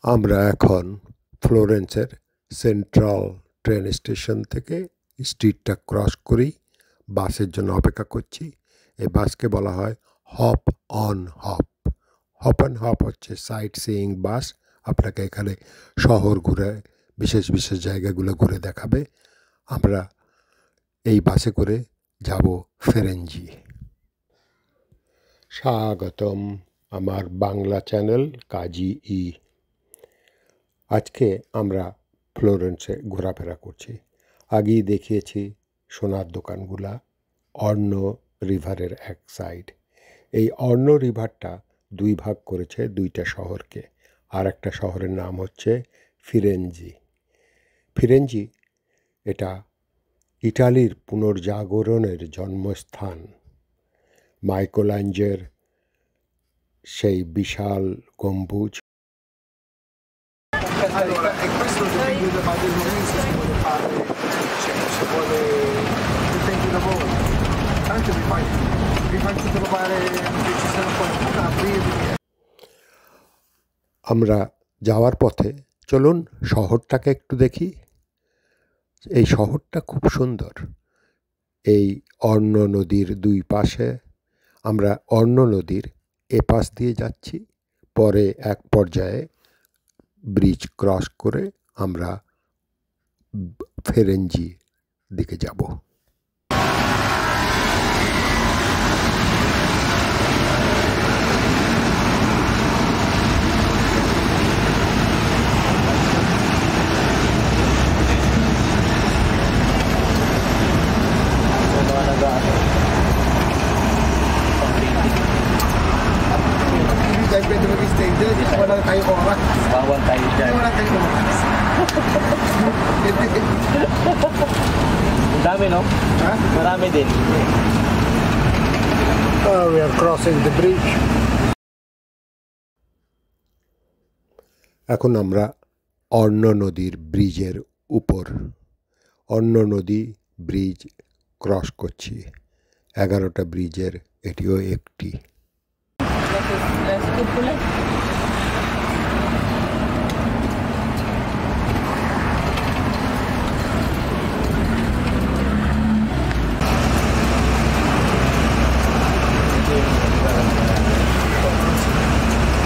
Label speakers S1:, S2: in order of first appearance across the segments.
S1: আমরা এখন ফ্লোরেন্সের central train station থেকে স্ট্রিটটা ক্রস করেই বাসের জন্য অপেক্ষা করছি। এই বাসকে বলা হয় hop on hop. Hop on hop হচ্ছে সাইট সিইং বাস। আপনাকে এখানে শহর ঘুরে বিশেষ বিশেষ জায়গাগুলো ঘুরে দেখাবে। আমরা এই বাসে করে যাব ফিরেঞ্জি। স্বাগতম আমার বাংলা চ্যানেল কাজী ই। আজকে আমরা ফ্লোরেন্সে ঘোরাফেরা করছি। আগেই দেখিয়েছি সোনার দোকানগুলা অর্ণ রিভারের এক সাইড। এই অর্ণ রিভারটা দুই ভাগ করেছে দুইটা শহরকে। আর একটা শহরের নাম হচ্ছে ফিরেঞ্জি। ফিরেঞ্জি এটা ইটালির পুনর্জাগরণের জন্মস্থান। মাইকেলাঞ্জেলোর সেই বিশাল গম্বুজ।
S2: Allora, e questo dipende da Mario Lorenzo se vuole fare, cioè se vuole, dipende da voi. Tanto vi faccio trovare che ci sono qualcuno a aprirmi.
S1: আমরা যাওয়ার পথে চলুন শহরটাকে একটু দেখি। এই শহরটা খুব সুন্দর। এই অর্ণ নদীর দুই পাশে আমরা অর্ণ নদীর এপাশ দিয়ে যাচ্ছি। পরে এক পর্যায়ে ব্রিজ ক্রস করে আমরা ফিরেঞ্জি দিকে যাব।
S2: Dipende dove stai, wala tayong oras.
S3: Bawal tayo dyan.
S2: Wala tayong oras.
S3: Ang dami, no?
S2: Ha?
S3: Marami din.
S2: We are crossing the bridge.
S1: এখন আমরা অর্ণ নদীর ব্রিজের উপর অর্ণ নদী ব্রিজ ক্রস করছি। 11টা ব্রিজের এটিও একটি।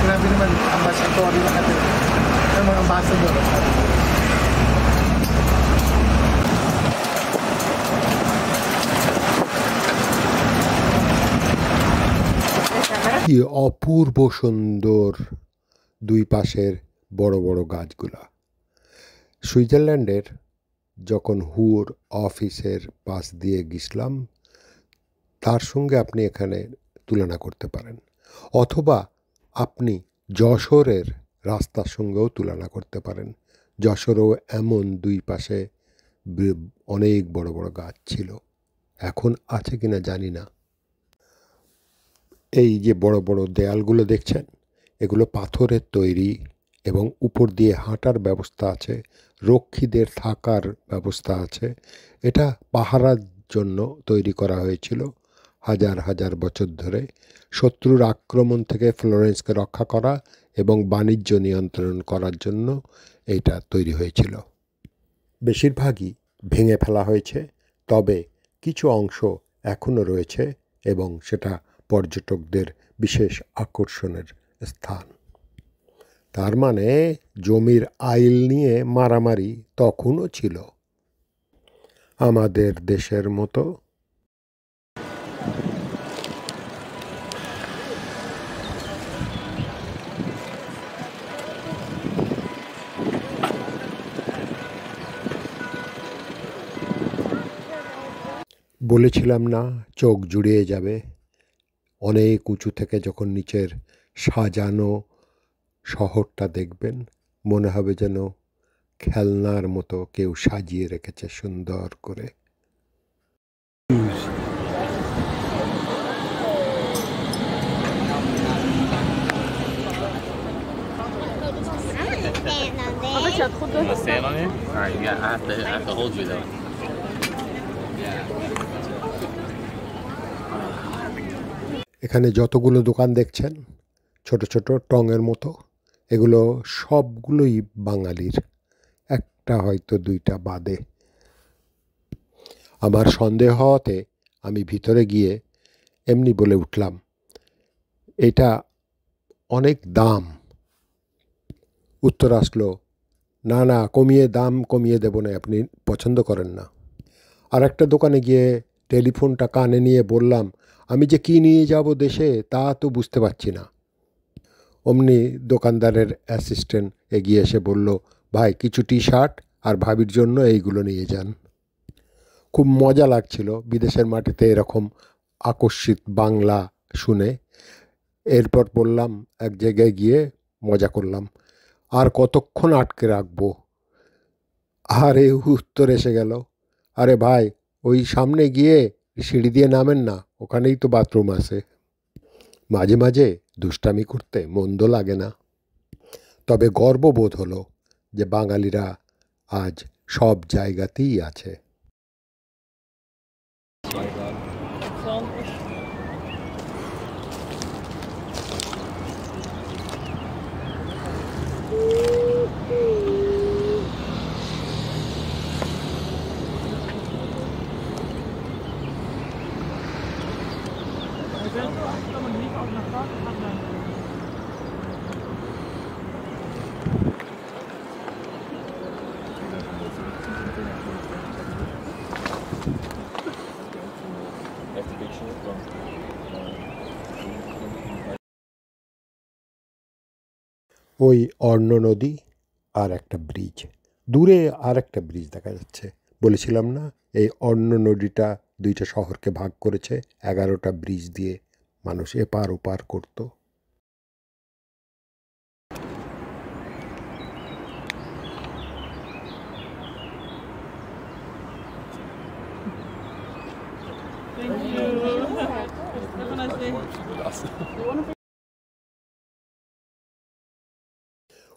S2: Grabe naman, ambassador yung natin. Yung mga ambassador.
S1: কি অপূর্ব সুন্দর দুই পাশের বড় বড় গাছগুলা। সুইজারল্যান্ডের যখন হুর অফিসের পাশ দিয়ে গেছিলাম তার সঙ্গে আপনি এখানে তুলনা করতে পারেন, অথবা আপনি যশোরের রাস্তার সঙ্গেও তুলনা করতে পারেন। যশোরেও এমন দুই পাশে অনেক বড় বড় গাছ ছিল, এখন আছে কিনা জানি না। এই যে বড় বড় দেয়ালগুলো দেখছেন, এগুলো পাথরের তৈরি এবং উপর দিয়ে হাঁটার ব্যবস্থা আছে, রক্ষীদের থাকার ব্যবস্থা আছে। এটা পাহারার জন্য তৈরি করা হয়েছিল হাজার হাজার বছর ধরে, শত্রুর আক্রমণ থেকে ফ্লোরেন্সকে রক্ষা করা এবং বাণিজ্য নিয়ন্ত্রণ করার জন্য এটা তৈরি হয়েছিল। বেশিরভাগই ভেঙে ফেলা হয়েছে, তবে কিছু অংশ এখনও রয়েছে এবং সেটা পর্যটকদের বিশেষ আকর্ষণের স্থান। তার মানে জমির আইল নিয়ে মারামারি তখনও ছিল, আমাদের দেশের মতো। বলেছিলাম না চোখ জুড়িয়ে যাবে। অনেক উঁচু থেকে যখন নিচের সাজানো শহরটা দেখবেন, মনে হবে যেন খেলনার মতো কেউ সাজিয়ে রেখেছে সুন্দর করে।
S3: Wanna stand on it? Alright, yeah, I have to hold you though.
S1: এখানে যতগুলো দোকান দেখছেন ছোট ছোট টঙের মতো, এগুলো সবগুলোই বাঙালির, একটা হয়তো দুইটা বাদে। আমার সন্দেহ হওয়াতে আমি ভিতরে গিয়ে এমনি বলে উঠলাম, এটা অনেক দাম। উত্তর আসলো, না না, দাম কমিয়ে দেব না, আপনি পছন্দ করেন না। আর একটা দোকানে গিয়ে টেলিফোনটা কানে নিয়ে বললাম, আমি যে কী নিয়ে যাব দেশে তা তো বুঝতে পারছি না। অমনি দোকানদারের অ্যাসিস্ট্যান্ট এগিয়ে এসে বলল, ভাই কিছু টি শার্ট আর ভাবির জন্য এইগুলো নিয়ে যান। খুব মজা লাগছিল বিদেশের মাটিতে এরকম আকস্মিক বাংলা শুনে। এরপর বললাম, এক জায়গায় গিয়ে মজা করলাম, আর কতক্ষণ আটকে রাখবো? আরে উত্তর এসে গেল, আরে ভাই ওই সামনে গিয়ে সিঁড়ি দিয়ে নামেন না, ওখানেই তো বাথরুম আছে। মাঝে মাঝে দুষ্টামি করতে মন্দ লাগে না। তবে গর্ববোধ হলো যে বাঙালিরা আজ সব জায়গাতেই আছে। ওই অর্ণ নদী আর একটা ব্রিজ, দূরে আর একটা ব্রিজ দেখা যাচ্ছে। বলেছিলাম না এই অর্ণ নদীটা দুইটা শহরকে ভাগ করেছে, 11টা ব্রিজ দিয়ে মানুষ এপার ওপার করত।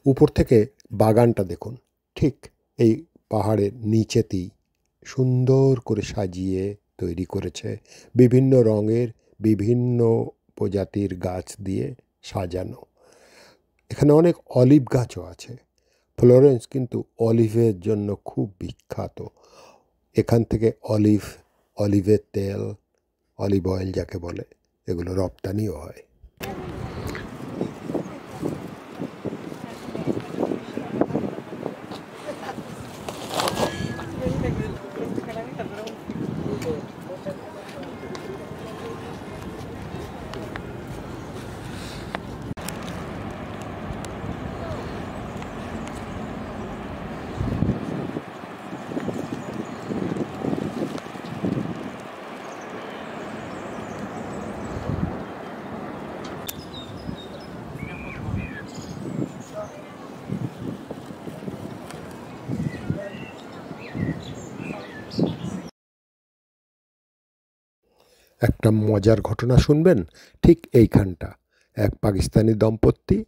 S1: উপর থেকে বাগানটা দেখুন, ঠিক এই পাহাড়ের নিচেতেই সুন্দর করে সাজিয়ে তৈরি করেছে, বিভিন্ন রঙের বিভিন্ন প্রজাতির গাছ দিয়ে সাজানো। এখানে অনেক অলিভ গাছও আছে। ফ্লোরেন্স কিন্তু অলিভের জন্য খুব বিখ্যাত। এখান থেকে অলিভের তেল, অলিভ অয়েল যাকে বলে, এগুলো রপ্তানিও হয়। একটা মজার ঘটনা শুনবেন। ঠিক এইখানটা এক পাকিস্তানি দম্পতি,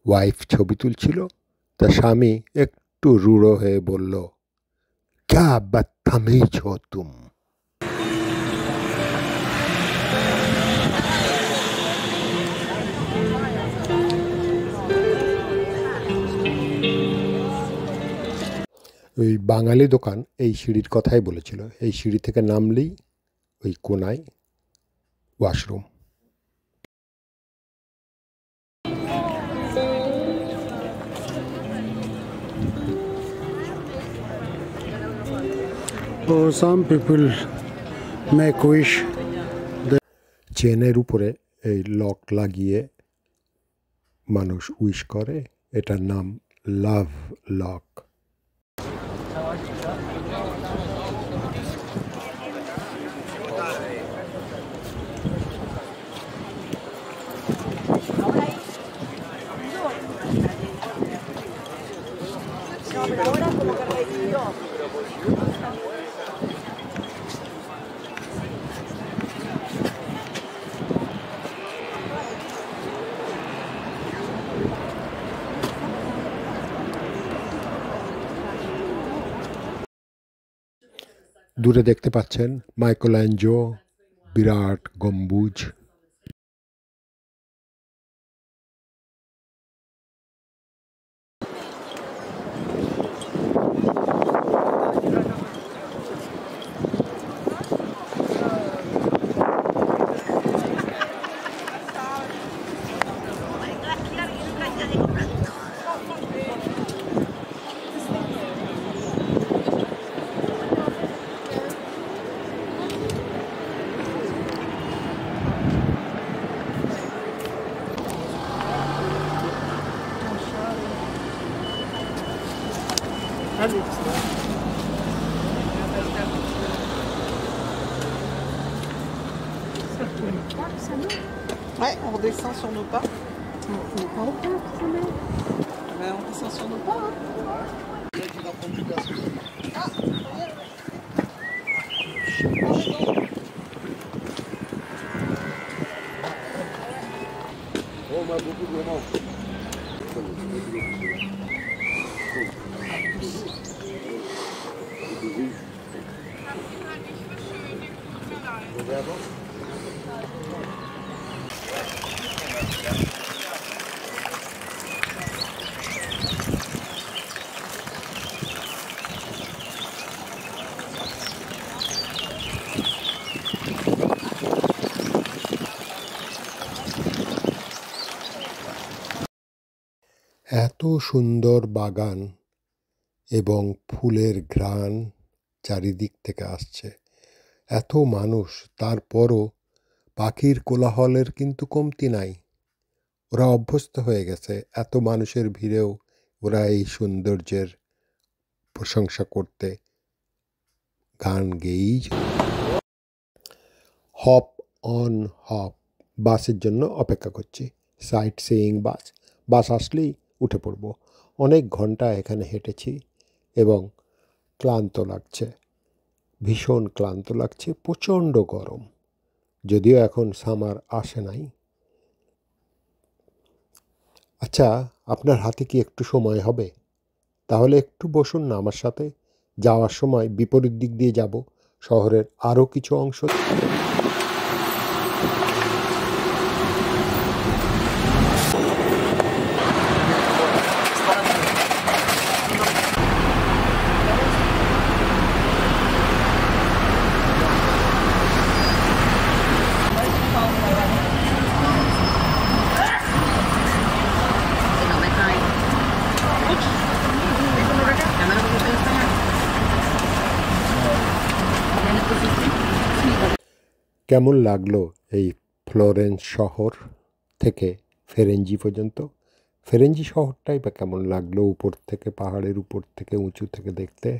S1: ওয়াইফ ছবি তুলছিল, তার স্বামী একটু রূঢ় হয়ে বলল, ক্যা বদতমিজ হো তুম। ওই বাঙালি দোকান এই সিঁড়ির কথাই বলেছিল। এই সিঁড়ি থেকে নামলেই ওই কোনায় washroom.
S4: So some people make wish.
S1: চেনের উপরে এই লক লাগিয়ে মানুষ উইশ করে, এটার নাম লাভ লক। দূরে দেখতে পাচ্ছেন মাইকেলঅ্যাঞ্জেলো বিরাট গম্বুজ।
S2: Allez. Ouais, on redescend sur nos pas. Ben, on descend sur nos pas. Hein.
S1: এত সুন্দর বাগান এবং ফুলের ঘ্রাণ চারিদিক থেকে আসছে, এত মানুষ, তারপরও পাখির কোলাহলের কিন্তু কমতি নাই। ওরা অভ্যস্ত হয়ে গেছে, এত মানুষের ভিড়েও ওরা এই সৌন্দর্যের প্রশংসা করতে গান গেয়েই। হপ অন হপ বাসের জন্য অপেক্ষা করছি। সাইট সিইং বাস আসলেই উঠে পড়ব। অনেক ঘন্টা এখানে হেঁটেছি এবং ক্লান্ত লাগছে, ভীষণ ক্লান্ত লাগছে, প্রচণ্ড গরম। যদিও এখন সামার আসে নাই। আচ্ছা, আপনার হাতে কি একটু সময় হবে? তাহলে একটু বসুন না আমার সাথে। যাওয়ার সময় বিপরীত দিক দিয়ে যাব, শহরের আরও কিছু অংশ। কেমন লাগলো এই ফ্লোরেন্স শহর থেকে ফেরেঞ্জি পর্যন্ত? ফেরেঞ্জি শহরটাই বা কেমন লাগলো উপর থেকে, পাহাড়ের উপর থেকে, উঁচু থেকে দেখতে?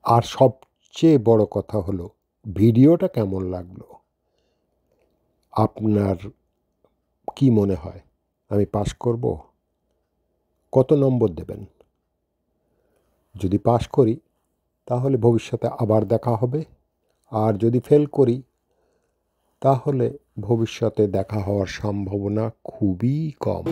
S1: আর সবচেয়ে বড় কথা হলো ভিডিওটা কেমন লাগলো? আপনার কি মনে হয় আমি পাস করব? কত নম্বর দেবেন? যদি পাস করি তাহলে ভবিষ্যতে আবার দেখা হবে, আর যদি ফেল করি তাহলে ভবিষ্যতে দেখা হওয়ার সম্ভাবনা খুবই কম।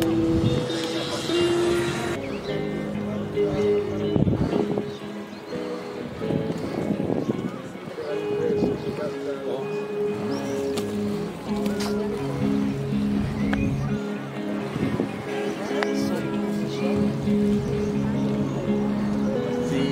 S2: Sì,